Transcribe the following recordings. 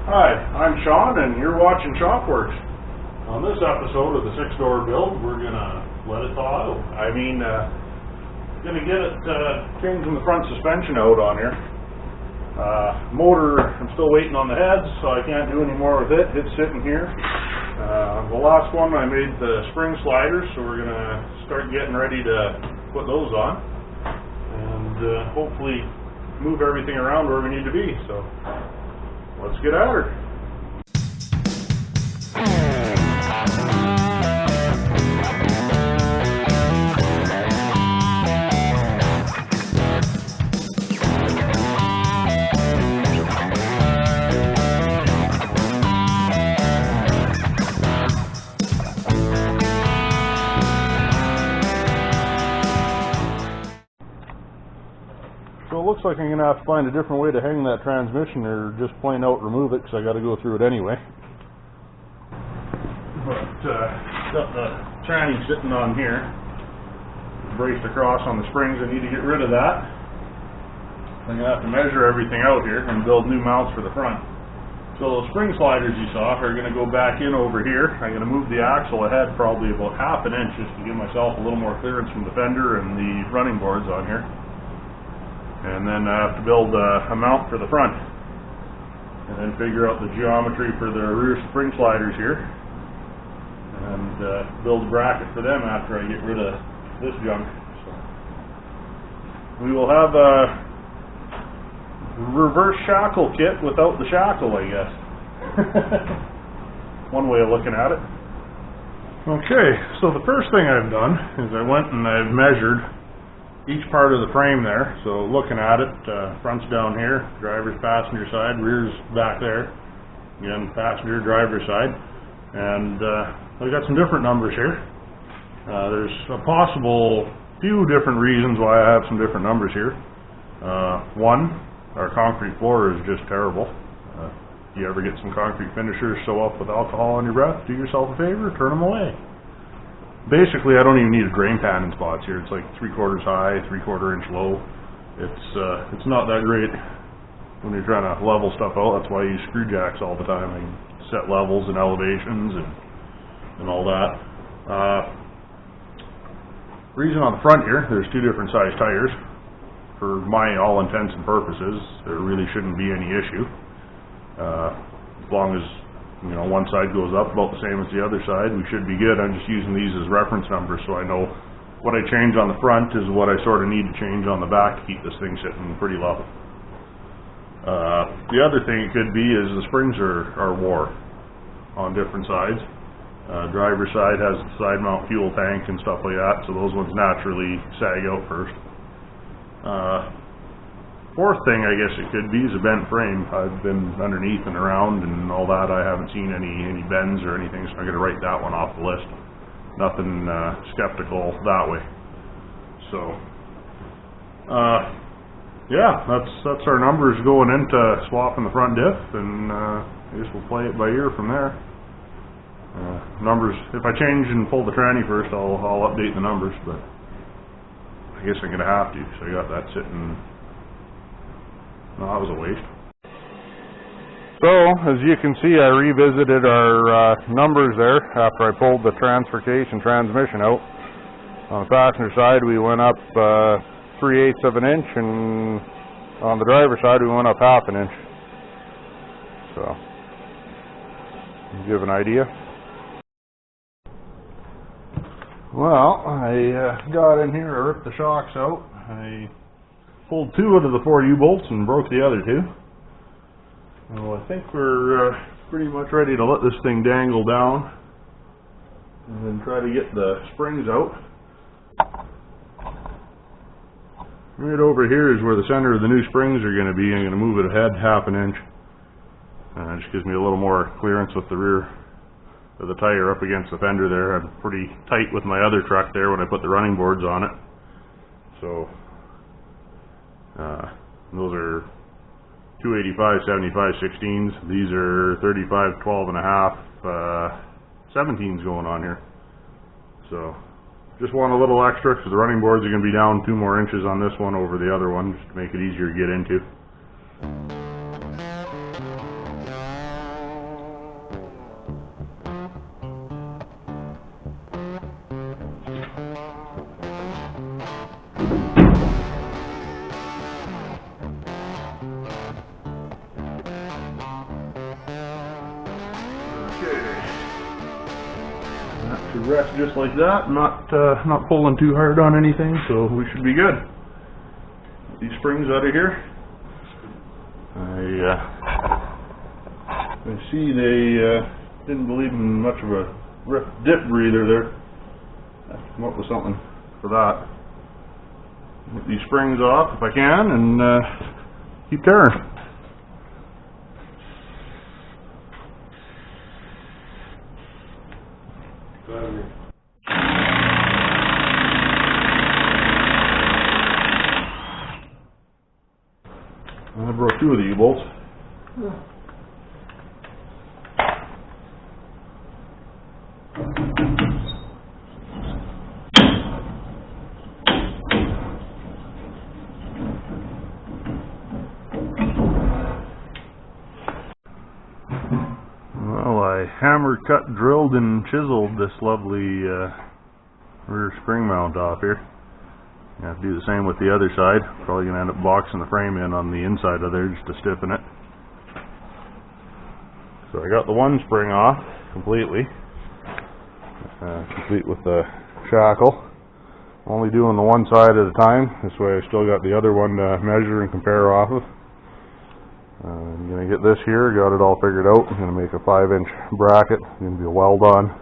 Hi, I'm Sean and you're watching Shopworx. On this episode of the 6-door build, we're going to let it thaw out. Going to get it changing the front suspension out on here. Motor, I'm still waiting on the heads, so I can't do any more with it. It's sitting here. The last one I made the spring sliders, so we're going to start getting ready to put those on. And hopefully move everything around where we need to be. So let's get at her. So it looks like I'm going to have to find a different way to hang that transmission, or just plain out remove it, because I got to go through it anyway. But got the tranny sitting on here, braced across on the springs. I need to get rid of that. I'm going to have to measure everything out here and build new mounts for the front. So those spring sliders you saw are going to go back in over here. I'm going to move the axle ahead probably about ½ an inch just to give myself a little more clearance from the fender and the running boards on here. And then I have to build a mount for the front, and then figure out the geometry for the rear spring sliders here, and build a bracket for them after I get rid of this junk. So we will have a reverse shackle kit without the shackle, I guess. One way of looking at it. Okay, so the first thing I've done is I went and I've measured each part of the frame there. So looking at it, front's down here, driver's passenger side, rear's back there, again passenger driver's side, and I've got some different numbers here. There's a possible few different reasons why I have some different numbers here. One, our concrete floor is just terrible. If you ever get some concrete finishers sew up with alcohol on your breath, do yourself a favor, turn them away. Basically, I don't even need a drain pan in spots here. It's like 3/4 high, 3/4 inch low. It's not that great when you're trying to level stuff out. That's why I use screw jacks all the time. I can set levels and elevations and all that. Reason on the front here, there's 2 different size tires. For my all intents and purposes, there really shouldn't be any issue. As long as one side goes up about the same as the other side, we should be good. I'm just using these as reference numbers so I know what I change on the front is what I sort of need to change on the back to keep this thing sitting pretty level. The other thing it could be is the springs are wore on different sides. Driver's side has the side mount fuel tank and stuff like that, so those ones naturally sag out first. Fourth thing I guess it could be is a bent frame. I've been underneath and around and all that. I haven't seen any bends or anything, so I'm going to write that one off the list. Nothing skeptical that way. So yeah, that's our numbers going into swapping the front diff, and I guess we'll play it by ear from there. Numbers, if I change and pull the tranny first, I'll update the numbers, but I guess I'm going to have to, so I got that sitting. No, that was a waste. So, as you can see, I revisited our numbers there after I pulled the fabrication transmission out. On the passenger side, we went up 3/8 of an inch, and on the driver's side, we went up ½ an inch. So, give an idea. Well, I got in here, I ripped the shocks out. I pulled 2 out of the 4 U-bolts and broke the other 2. Well, I think we're pretty much ready to let this thing dangle down and then try to get the springs out. Right over here is where the center of the new springs are going to be. I'm going to move it ahead ½ an inch. It just gives me a little more clearance with the rear of the tire up against the fender there. I'm pretty tight with my other truck there when I put the running boards on it. So those are 285 75 16s. These are 35 12.5 17s going on here. So just want a little extra because the running boards are going to be down 2 more inches on this one over the other one, just to make it easier to get into. That should rest just like that, not pulling too hard on anything, so we should be good. Get these springs out of here. I see they didn't believe in much of a dip breather there. I have to come up with something for that. Get these springs off if I can, and keep tearing. I broke 2 of the U-bolts. Well, I hammered, cut, drilled, and chiseled this lovely rear spring mount off here. I have to do the same with the other side. Probably going to end up boxing the frame in on the inside of there just to stiffen it. So I got the one spring off completely, complete with the shackle. Only doing the one side at a time. This way I still got the other one to measure and compare off of. I'm going to get this here, got it all figured out. I'm going to make a 5-inch bracket. It's going to be a weld on.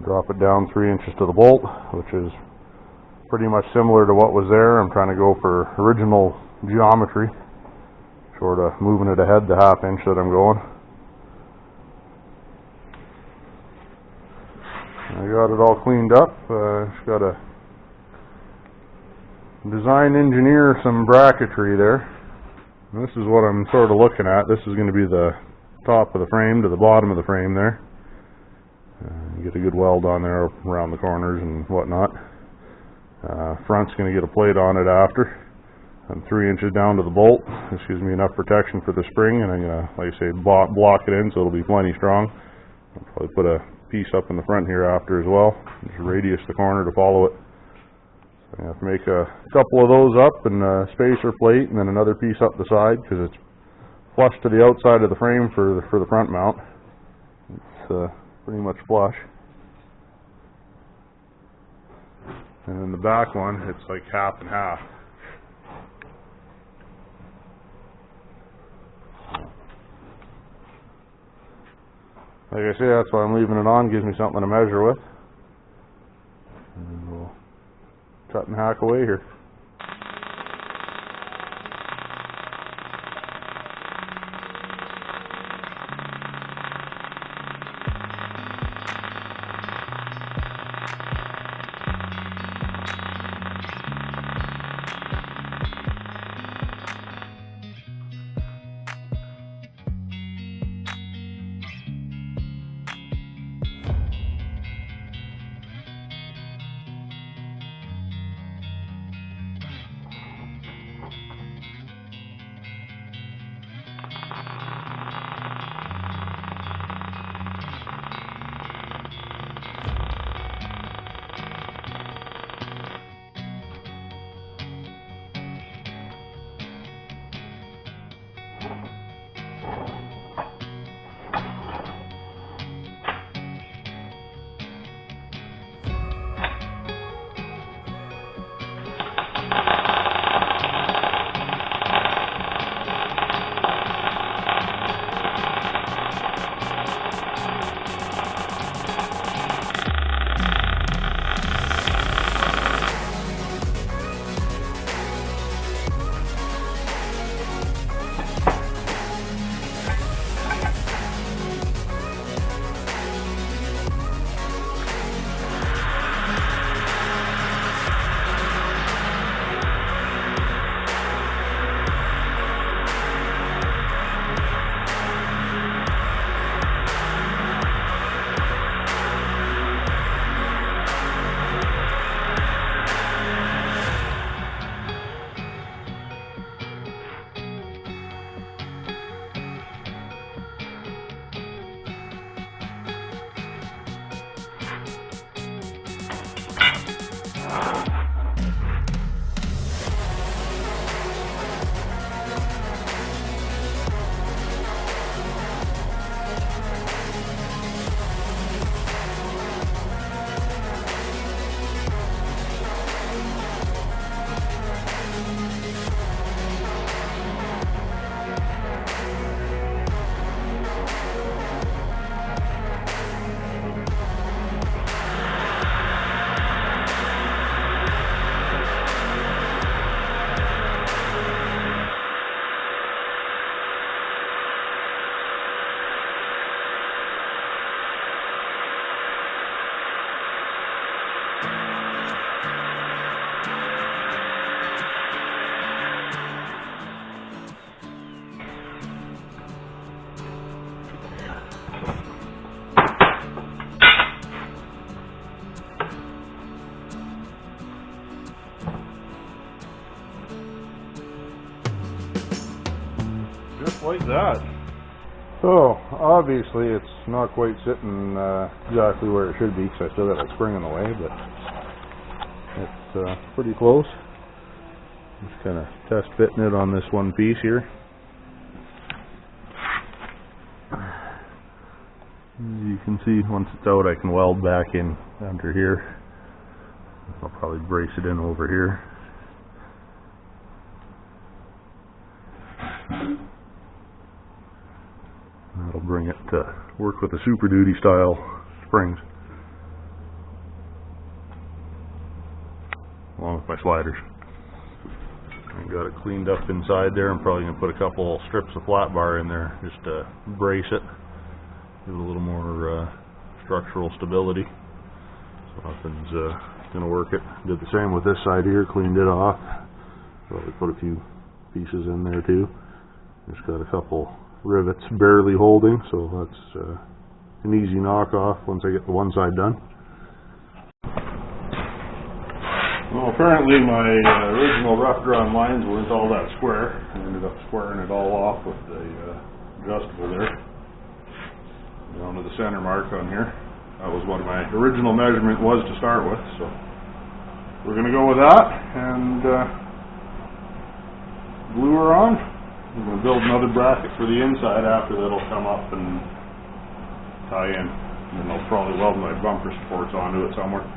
Drop it down 3 inches to the bolt, which is pretty much similar to what was there. I'm trying to go for original geometry, sort of moving it ahead the 1/2 inch that I'm going. I got it all cleaned up. Just got to design engineer some bracketry there. And this is what I'm sort of looking at. This is going to be the top of the frame to the bottom of the frame there. Get a good weld on there around the corners and whatnot. Front's going to get a plate on it after. I'm 3 inches down to the bolt. This gives me enough protection for the spring, and I'm going to, like I say, block it in so it'll be plenty strong. I'll probably put a piece up in the front here after as well. Just radius the corner to follow it. So I have to make a couple of those up and a spacer plate, and then another piece up the side because it's flush to the outside of the frame for the front mount. It's pretty much flush. And then the back one, it's like 1/2 and 1/2. Like I say, that's why I'm leaving it on, gives me something to measure with. And we'll cut and hack away here. like that. So, obviously it's not quite sitting exactly where it should be, because I still got that spring in the way, but it's pretty close. Just kind of test fitting it on this one piece here. As you can see, once it's out, I can weld back in under here. I'll probably brace it in over here. That'll bring it to work with the Super Duty style springs, along with my sliders. I got it cleaned up inside there. I'm probably going to put a couple strips of flat bar in there just to brace it, give it a little more structural stability. So nothing's going to work it. Did the same with this side here, cleaned it off. Probably put a few pieces in there too. Just got a couple rivets barely holding, so that's an easy knock off once I get the one side done. Well, apparently my original rough drawn lines weren't all that square. I ended up squaring it all off with the adjustable there, down to the center mark on here. That was what my original measurement was to start with, so we're going to go with that and glue her on. I'm going to build another bracket for the inside after that'll come up and tie in. And then I'll probably weld my bumper supports onto it somewhere.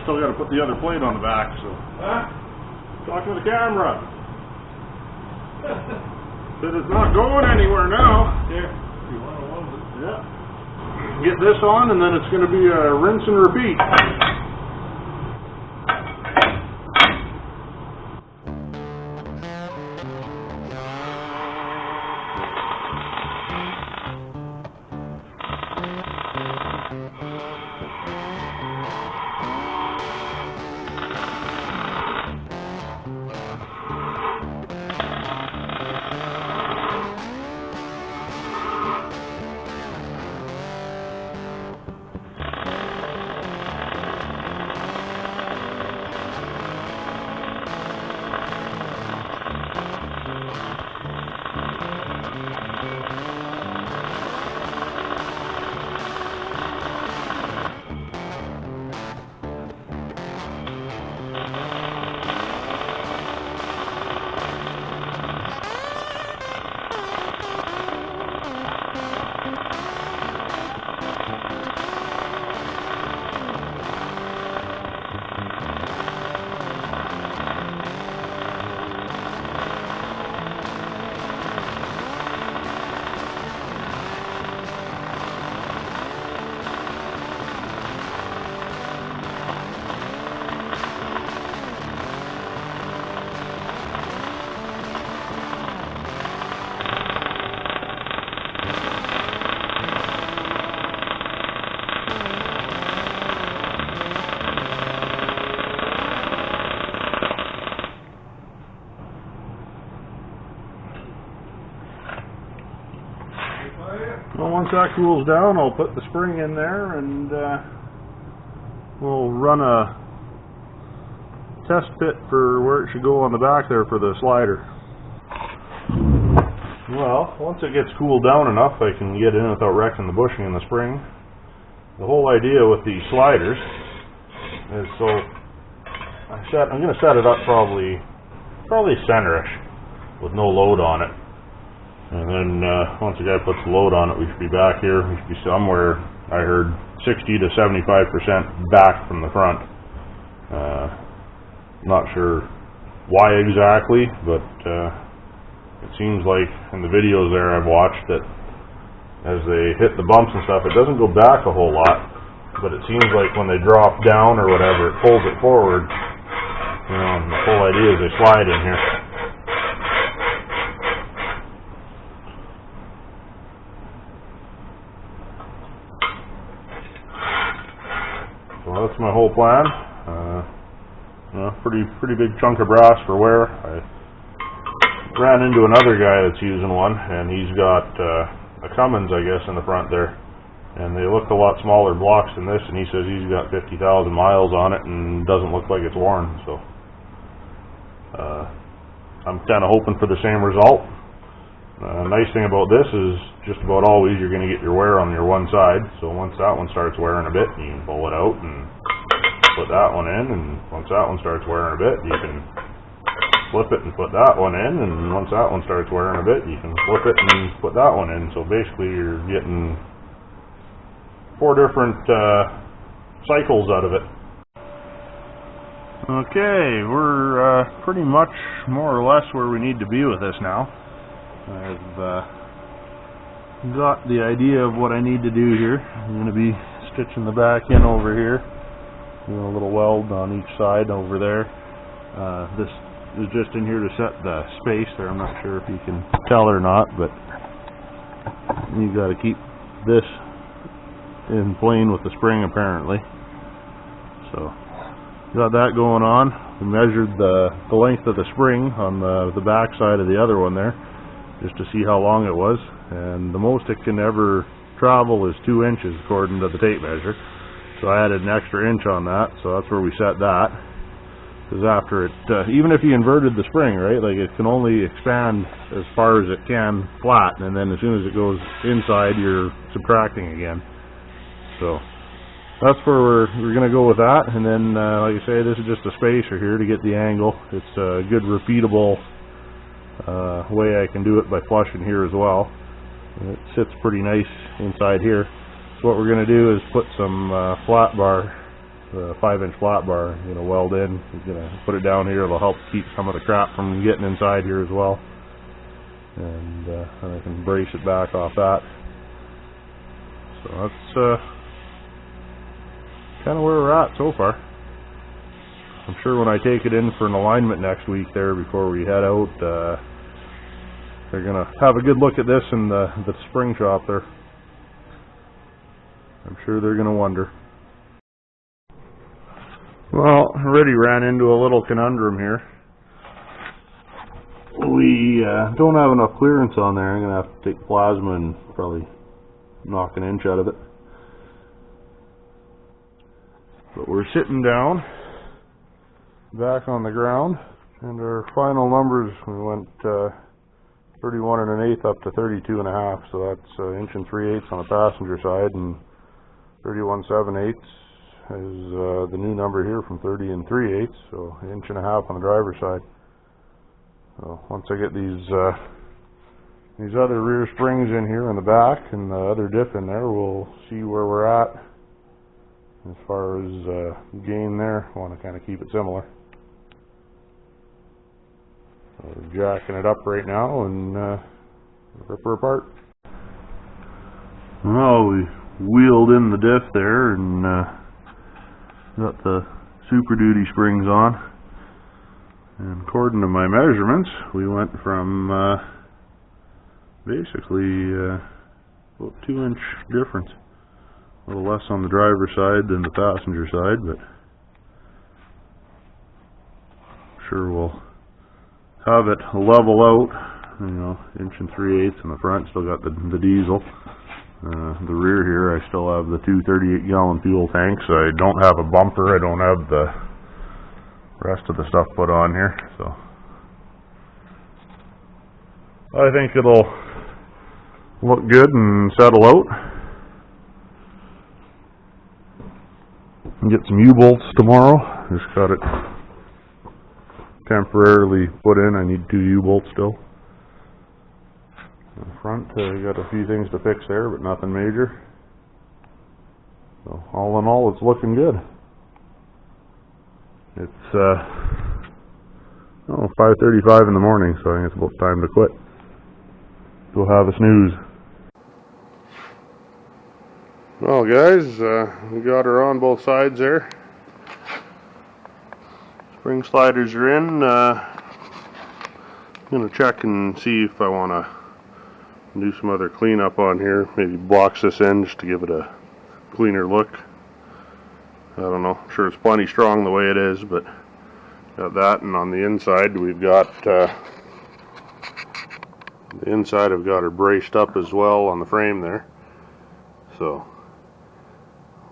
still got to put the other plate on the back, so. Talk to the camera. Said it's not going anywhere now. Here, you want to load it? Yeah. Get this on, and then it's going to be a rinse and repeat. Well, once that cools down, I'll put the spring in there and we'll run a test fit for where it should go on the back there for the slider. Well, once it gets cooled down enough, I can get in without wrecking the bushing and the spring. The whole idea with these sliders is so I'm going to set it up probably center-ish with no load on it. And then once the guy puts the load on it, we should be back here. We should be somewhere, I heard, 60 to 75% back from the front. Not sure why exactly, but it seems like in the videos there I've watched that as they hit the bumps and stuff, it doesn't go back a whole lot, but it seems like when they drop down or whatever, it pulls it forward. You know, and the whole idea is they slide in here. So that's my whole plan. You know, pretty big chunk of brass for wear. I ran into another guy that's using one, and he's got a Cummins, I guess, in the front there, and they look a lot smaller blocks than this, and he says he's got 50,000 miles on it and doesn't look like it's worn. So I'm kind of hoping for the same result. Nice thing about this is just about always you're going to get your wear on your one side, so once that one starts wearing a bit, you can pull it out and put that one in, and once that one starts wearing a bit, you can flip it and put that one in, and once that one starts wearing a bit, you can flip it and put that one in. So basically you're getting 4 different cycles out of it. Okay, we're pretty much more or less where we need to be with this now. I've got the idea of what I need to do here. I'm going to be stitching the back in over here, doing a little weld on each side over there. This is just in here to set the space there. I'm not sure if you can tell or not, but you've got to keep this in plane with the spring apparently. So got that going on. We measured the length of the spring on the back side of the other one there, just to see how long it was, and the most it can ever travel is 2 inches according to the tape measure. So I added an extra inch on that, so that's where we set that. Because after it, even if you inverted the spring, right, like it can only expand as far as it can flat, and then as soon as it goes inside, you're subtracting again. So that's where we're going to go with that. And then, like I say, this is just a spacer here to get the angle. It's a good repeatable way I can do it by flushing here as well. And it sits pretty nice inside here. So what we're going to do is put some flat bar the 5-inch flat bar, weld in. He's gonna put it down here. It'll help keep some of the crap from getting inside here as well. And I can brace it back off that. So that's kind of where we're at so far. I'm sure when I take it in for an alignment next week there before we head out, they're going to have a good look at this in the spring shop there. I'm sure they're going to wonder. Well, already ran into a little conundrum here. We don't have enough clearance on there. I'm going to have to take plasma and probably knock an inch out of it. But we're sitting down, back on the ground, and our final numbers, we went 31 1/8 up to 32 1/2, so that's 1 3/8 on the passenger side, and 31 7/8 is the new number here from 30 3/8, so 1 1/2 on the driver's side. So once I get these other rear springs in here in the back and the other diff in there, we'll see where we're at as far as gain there. I want to kind of keep it similar. So we're jacking it up right now and rip her apart. Well, we wheeled in the diff there and got the superduty springs on. And according to my measurements, we went from basically about 2-inch difference. A little less on the driver's side than the passenger side, but I'm sure we'll have it level out. 1 3/8 in the front. Still got the diesel. The rear here, I still have the 2 38-gallon fuel tanks. I don't have a bumper. I don't have the rest of the stuff put on here, so I think it'll look good and settle out. And get some U-bolts tomorrow. Just got it temporarily put in. I need 2 U-bolts still. In the front, got a few things to fix there, but nothing major. So all in all, it's looking good. It's 5:35 in the morning, so I think it's about time to quit. Go have a snooze. Well, guys, we got her on both sides there. Spring sliders are in. I'm gonna check and see if I want to do some other cleanup on here. Maybe blocks this in just to give it a cleaner look. I don't know. I'm sure it's plenty strong the way it is, but got that. And on the inside, we've got the inside. I've got her braced up as well on the frame there. So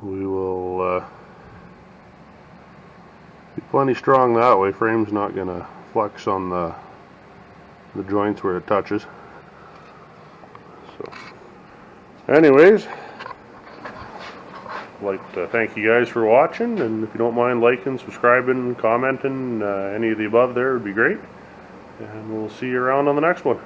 we will be plenty strong that way. Frame's not going to flex on the joints where it touches. So, anyways. I'd like to thank you guys for watching, and if you don't mind liking, subscribing, commenting, any of the above there would be great. And we'll see you around on the next one.